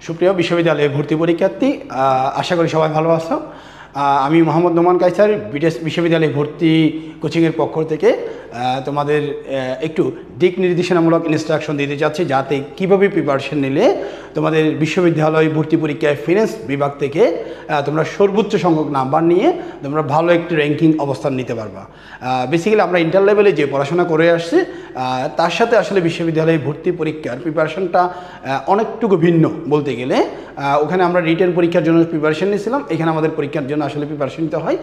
সুপ্রিয় বিশ্ববিদ্যালয়ে ভর্তি পরীক্ষার্থী, আশা করি সবাই ভালো আছো। আমি মোহাম্মদ নোমান কায়সার বিটিএস বিশ্ববিদ্যালয়ে ভর্তি কোচিংয়ের পক্ষ থেকে তোমাদের একটু দিক নির্দেশনামূলক ইনস্ট্রাকশন দিতে চাচ্ছি, যাতে কীভাবে প্রিপারেশন নিলে তোমাদের বিশ্ববিদ্যালয় ভর্তি পরীক্ষায় ফিনান্স বিভাগ থেকে তোমরা সর্বোচ্চ সংখ্যক নাম্বার নিয়ে তোমরা ভালো একটি র্যাঙ্কিং অবস্থান নিতে পারবা। বেসিক্যালি আমরা ইন্টার লেভেলে যে পড়াশোনা করে আসছি তার সাথে আসলে বিশ্ববিদ্যালয়ে ভর্তি পরীক্ষার প্রিপারেশনটা অনেকটুকু ভিন্ন বলতে গেলে। ওখানে আমরা রিটেন পরীক্ষার জন্য প্রিপারেশন নিয়েছিলাম, এখানে আমাদের পরীক্ষার জন্য আসলে প্রিপারেশন নিতে হয়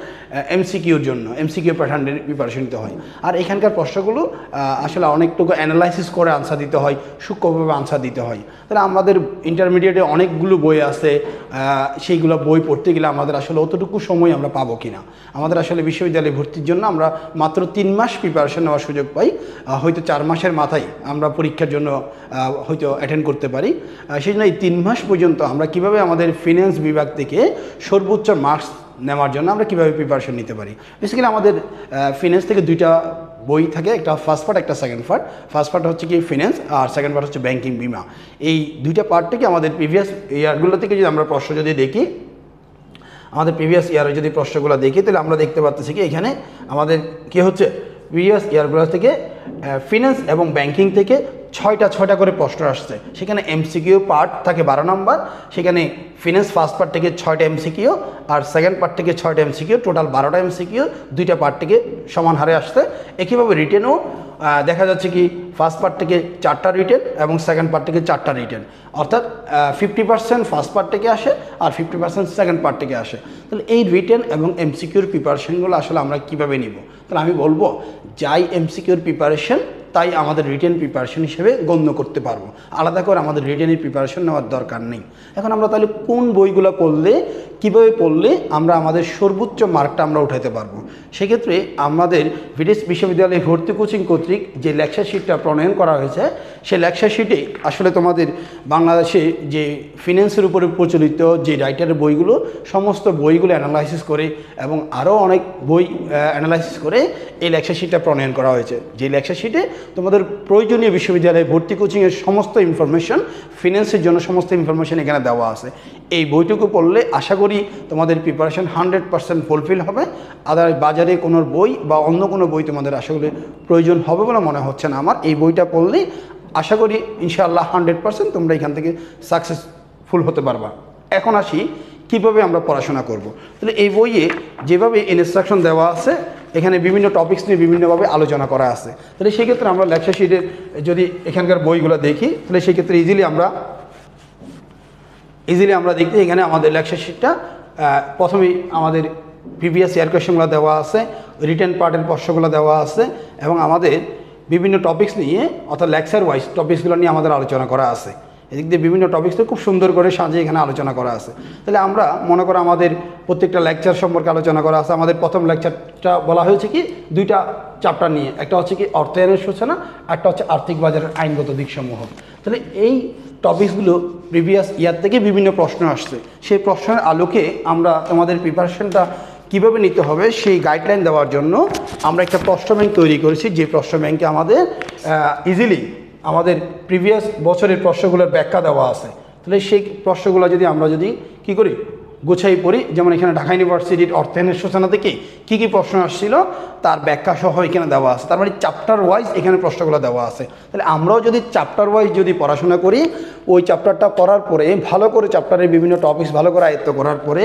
এমসিকিউর জন্য, এমসিকিউ প্যাটার্নের প্রিপারেশন নিতে হয়। আর এখানকার প্রশ্নগুলো আসলে অনেকটুকু অ্যানালাইসিস করে আনসার দিতে হয়, সূক্ষ্মভাবে আনসার দিতে হয়। তাহলে আমাদের ইন্টারমিডিয়েটে অনেকগুলো বই আছে, সেইগুলো বই পড়তে গেলে আমাদের আসলে অতটুকু সময় আমরা পাবো কি না। আমাদের আসলে বিশ্ববিদ্যালয়ে ভর্তির জন্য আমরা মাত্র 3 মাস প্রিপারেশন নেওয়ার সুযোগ পাই, হয়তো 4 মাসের মাথায় আমরা পরীক্ষার জন্য হয়তো অ্যাটেন্ড করতে পারি। সেই জন্য এই 3 মাস পর্যন্ত আমরা কীভাবে আমাদের ফিনান্স বিভাগ থেকে সর্বোচ্চ মার্কস নেওয়ার জন্য আমরা কীভাবে প্রিপারেশন নিতে পারি। বেসিক্যালি আমাদের ফিনান্স থেকে 2টা বই থাকে, একটা ফার্স্ট পার্ট, একটা সেকেন্ড পার্ট। ফার্স্ট পার্ট হচ্ছে কি ফিনান্স, আর সেকেন্ড পার্ট হচ্ছে ব্যাংকিং বিমা। এই 2টা পার্ট থেকে আমাদের প্রিভিয়াস ইয়ারগুলো থেকে যদি আমরা প্রশ্ন যদি দেখি, আমাদের প্রিভিয়াস ইয়ারে যদি প্রশ্নগুলো দেখি, তাহলে আমরা দেখতে পাচ্ছি কি এখানে আমাদের কী হচ্ছে, প্রিভিয়াস ইয়ারগুলো থেকে ফিনান্স এবং ব্যাংকিং থেকে 6টা করে প্রশ্ন আসছে। সেখানে এমসিকিউ পার্ট থাকে 12 নম্বর, সেখানে ফিনান্স ফার্স্ট পার্ট থেকে 6টা এমসিকিউ আর সেকেন্ড পার্ট থেকে 6টা এমসিকিউ, টোটাল 12টা এমসিকিউ 2টা পার্ট থেকে সমান হারে আসছে। একইভাবে রিটেনও দেখা যাচ্ছে কি ফার্স্ট পার্ট থেকে 4টা রিটেন এবং সেকেন্ড পার্ট থেকে 4টা রিটেন, অর্থাৎ 50% ফার্স্ট পার্ট থেকে আসে আর 50% সেকেন্ড পার্ট থেকে আসে। তাহলে এই রিটেন এবং এমসিকিউর প্রিপারেশনগুলো আসলে আমরা কীভাবে নিব? তাহলে আমি বলবো, যাই এমসিকিউর প্রিপারেশন তাই আমাদের রিটেন প্রিপারেশন হিসেবে গণ্য করতে পারবো, আলাদা করে আমাদের রিটেনের প্রিপারেশন নেওয়ার দরকার নেই। এখন আমরা তাহলে কোন বইগুলো পড়লে, কীভাবে পড়লে আমরা আমাদের সর্বোচ্চ মার্কটা আমরা উঠাতে পারবো? সেক্ষেত্রে আমাদের বিটিএস বিশ্ববিদ্যালয়ে ভর্তি কোচিং কর্তৃক যে লেকচার শিটটা প্রণয়ন করা হয়েছে, সেই লেকচার শিটে আসলে তোমাদের বাংলাদেশে যে ফিন্যান্সের উপরে প্রচলিত যে রাইটারের বইগুলো, সমস্ত বইগুলো অ্যানালাইসিস করে এবং আরও অনেক বই অ্যানালাইসিস করে এই লেকচার শিটটা প্রণয়ন করা হয়েছে। যে লেকচার শিটে তোমাদের প্রয়োজনীয় বিশ্ববিদ্যালয়ে ভর্তি কোচিংয়ের সমস্ত ইনফরমেশন, ফিন্যান্সের জন্য সমস্ত ইনফরমেশন এখানে দেওয়া আছে। এই বইটুকু পড়লে আশা করি তোমাদের প্রিপারেশন 100% ফুলফিল হবে। আদার বাজারে কোনো বই বা অন্য কোনো বই তোমাদের আসলে প্রয়োজন হবে বলে মনে হচ্ছে না আমার। এই বইটা পড়লে আশা করি ইনশাআল্লাহ 100% তোমরা এখান থেকে সাকসেসফুল হতে পারবা। এখন আসি কীভাবে আমরা পড়াশোনা করব। তাহলে এই বইয়ে যেভাবে ইনস্ট্রাকশন দেওয়া আছে, এখানে বিভিন্ন টপিকস নিয়ে বিভিন্নভাবে আলোচনা করা আছে। তাহলে সেক্ষেত্রে আমরা লেকচার শিটের যদি এখানকার বইগুলো দেখি, তাহলে সেক্ষেত্রে ইজিলি আমরা দেখি এখানে আমাদের লেকচার শিটটা প্রথমেই আমাদের প্রিভিয়াস ইয়ার কোয়েশ্চনগুলো দেওয়া আছে, রিটেন পার্টের প্রশ্নগুলো দেওয়া আছে এবং আমাদের বিভিন্ন টপিকস নিয়ে, অর্থাৎ লেকচার ওয়াইজ টপিকসগুলো নিয়ে আমাদের আলোচনা করা আছে। এদিক দিয়ে বিভিন্ন টপিকসে খুব সুন্দর করে সাজিয়ে এখানে আলোচনা করা আছে। তাহলে আমরা মনে করো আমাদের প্রত্যেকটা লেকচার সম্পর্কে আলোচনা করা আছে। আমাদের প্রথম লেকচারটা বলা হয়েছে কি 2টা চ্যাপ্টার নিয়ে, একটা হচ্ছে কি অর্থায়নের সূচনা, একটা হচ্ছে আর্থিক বাজারের আইনগত দিকসমূহ। তাহলে এই টপিকসগুলো প্রিভিয়াস ইয়ার থেকে বিভিন্ন প্রশ্ন আসছে। সেই প্রশ্নের আলোকে আমরা তোমাদের প্রিপারেশনটা কীভাবে নিতে হবে সেই গাইডলাইন দেওয়ার জন্য আমরা একটা প্রশ্ন ব্যাংক তৈরি করেছি, যে প্রশ্ন ব্যাংকে আমাদের ইজিলি আমাদের প্রিভিয়াস বছরের প্রশ্নগুলোর ব্যাখ্যা দেওয়া আছে। তাহলে সেই প্রশ্নগুলো যদি আমরা কী করি, গোছাই পড়ি, যেমন এখানে ঢাকা ইউনিভার্সিটির অর্থায়নের সূচনা থেকে কী কী প্রশ্ন আসছিল তার ব্যাখ্যা সহ এখানে দেওয়া আছে। তার মানে চ্যাপ্টার ওয়াইজ এখানে প্রশ্নগুলো দেওয়া আছে। তাহলে আমরাও যদি চ্যাপ্টার ওয়াইজ যদি পড়াশোনা করি, ওই চ্যাপ্টারটা পড়ার পরে ভালো করে চ্যাপ্টারের বিভিন্ন টপিকস ভালো করে আয়ত্ত করার পরে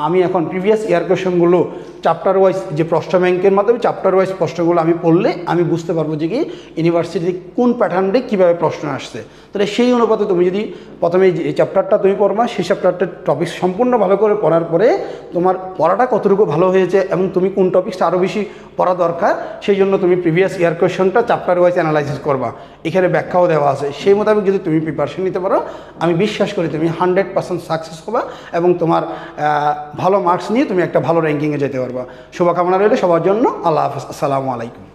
আমি এখন প্রিভিয়াস ইয়ার কোয়েশ্চনগুলো চ্যাপ্টার ওয়াইজ যে প্রশ্ন ব্যাংকের মাধ্যমে চ্যাপ্টার ওয়াইজ প্রশ্নগুলো আমি পড়লে আমি বুঝতে পারবো যে কি ইউনিভার্সিটি কোন প্যাটার্নে কীভাবে প্রশ্ন আসছে। তাহলে সেই অনুপাতে তুমি যদি প্রথমে যে চ্যাপ্টারটা তুমি পড়বা, সেই চ্যাপ্টারটার টপিক সম্পূর্ণ ভালো করে পড়ার পরে তোমার পড়াটা কতটুকু ভালো হয়েছে এবং তুমি কোন টপিকসটা আরও বেশি পড়া দরকার, সেই জন্য তুমি প্রিভিয়াস ইয়ার কোয়েশ্চনটা চ্যাপ্টার ওয়াইজ অ্যানালাইসিস করবা। এখানে ব্যাখ্যাও দেওয়া আছে। সেই মোতাবেক যদি তুমি প্রিপারেশন নিতে পারো, আমি বিশ্বাস করি তুমি 100% সাকসেস হবা এবং তোমার ভালো মার্কস নিয়ে তুমি একটা ভালো র্যাঙ্কিংয়ে যেতে পারবা। শুভকামনা রইলে সবার জন্য। আল্লাহ হাফেজ। আসসালামু আলাইকুম।